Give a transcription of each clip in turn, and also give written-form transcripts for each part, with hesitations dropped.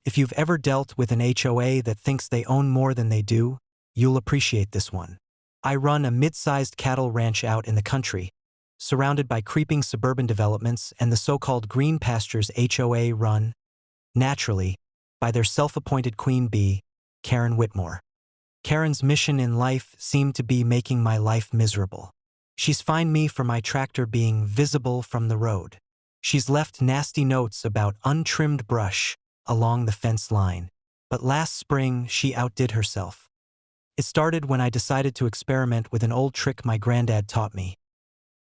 If you've ever dealt with an HOA that thinks they own more than they do, you'll appreciate this one. I run a mid-sized cattle ranch out in the country, surrounded by creeping suburban developments and the so-called green pastures HOA run, naturally, by their self-appointed queen bee, Karen Whitmore. Karen's mission in life seemed to be making my life miserable. She's fined me for my tractor being visible from the road. She's left nasty notes about untrimmed brush along the fence line. But last spring, she outdid herself. It started when I decided to experiment with an old trick my granddad taught me: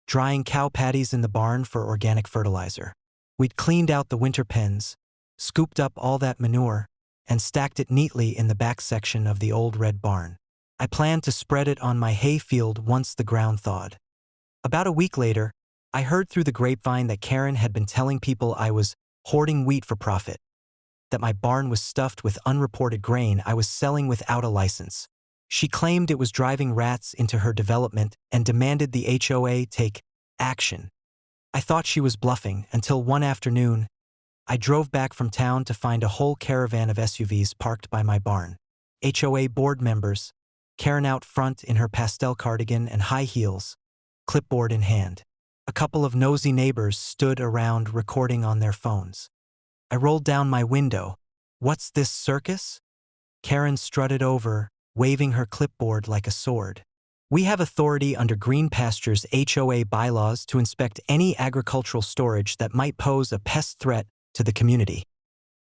drying cow patties in the barn for organic fertilizer. We'd cleaned out the winter pens, scooped up all that manure, and stacked it neatly in the back section of the old red barn. I planned to spread it on my hay field once the ground thawed. About a week later, I heard through the grapevine that Karen had been telling people I was hoarding wheat for profit, that my barn was stuffed with unreported grain I was selling without a license. She claimed it was driving rats into her development and demanded the HOA take action. I thought she was bluffing until one afternoon, I drove back from town to find a whole caravan of SUVs parked by my barn. HOA board members, Karen out front in her pastel cardigan and high heels, clipboard in hand. A couple of nosy neighbors stood around recording on their phones. I rolled down my window. "What's this, circus?" Karen strutted over, waving her clipboard like a sword. "We have authority under Green Pastures HOA bylaws to inspect any agricultural storage that might pose a pest threat to the community."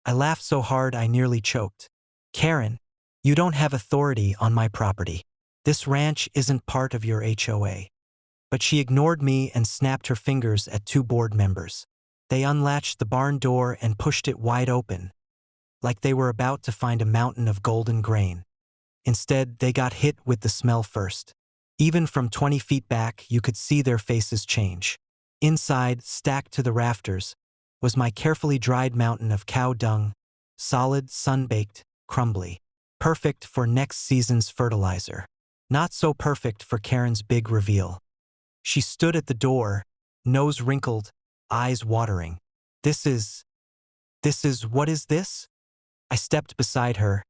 I laughed so hard I nearly choked. "Karen, you don't have authority on my property. This ranch isn't part of your HOA." But she ignored me and snapped her fingers at two board members. They unlatched the barn door and pushed it wide open, like they were about to find a mountain of golden grain. Instead, they got hit with the smell first. Even from 20 feet back, you could see their faces change. Inside, stacked to the rafters, was my carefully dried mountain of cow dung, solid, sun-baked, crumbly. Perfect for next season's fertilizer. Not so perfect for Karen's big reveal. She stood at the door, nose wrinkled, eyes watering. This is, what is this?" I stepped beside her,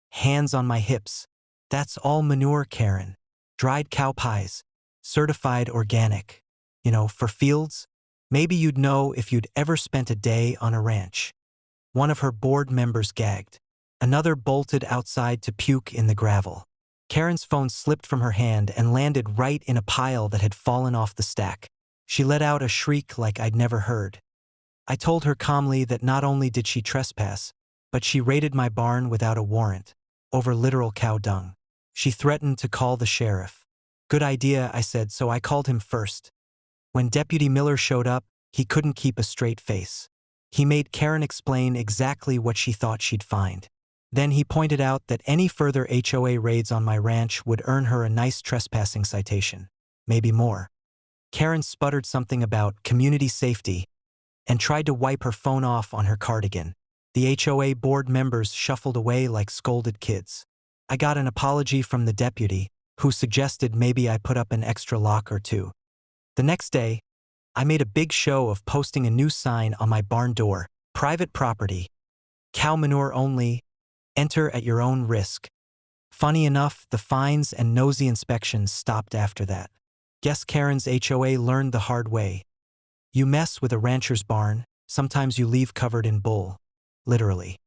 hands on my hips. "That's all manure, Karen. Dried cow pies. Certified organic. For fields. Maybe you'd know if you'd ever spent a day on a ranch." One of her board members gagged. Another bolted outside to puke in the gravel. Karen's phone slipped from her hand and landed right in a pile that had fallen off the stack. She let out a shriek like I'd never heard. I told her calmly that not only did she trespass, but she raided my barn without a warrant, over literal cow dung. She threatened to call the sheriff. "Good idea," I said, so I called him first. When Deputy Miller showed up, he couldn't keep a straight face. He made Karen explain exactly what she thought she'd find. Then he pointed out that any further HOA raids on my ranch would earn her a nice trespassing citation, maybe more. Karen sputtered something about community safety and tried to wipe her phone off on her cardigan. The HOA board members shuffled away like scolded kids. I got an apology from the deputy, who suggested maybe I put up an extra lock or two. The next day, I made a big show of posting a new sign on my barn door: "Private property. Cow manure only. Enter at your own risk." Funny enough, the fines and nosy inspections stopped after that. Guess Karen's HOA learned the hard way. You mess with a rancher's barn, sometimes you leave covered in bull. Literally.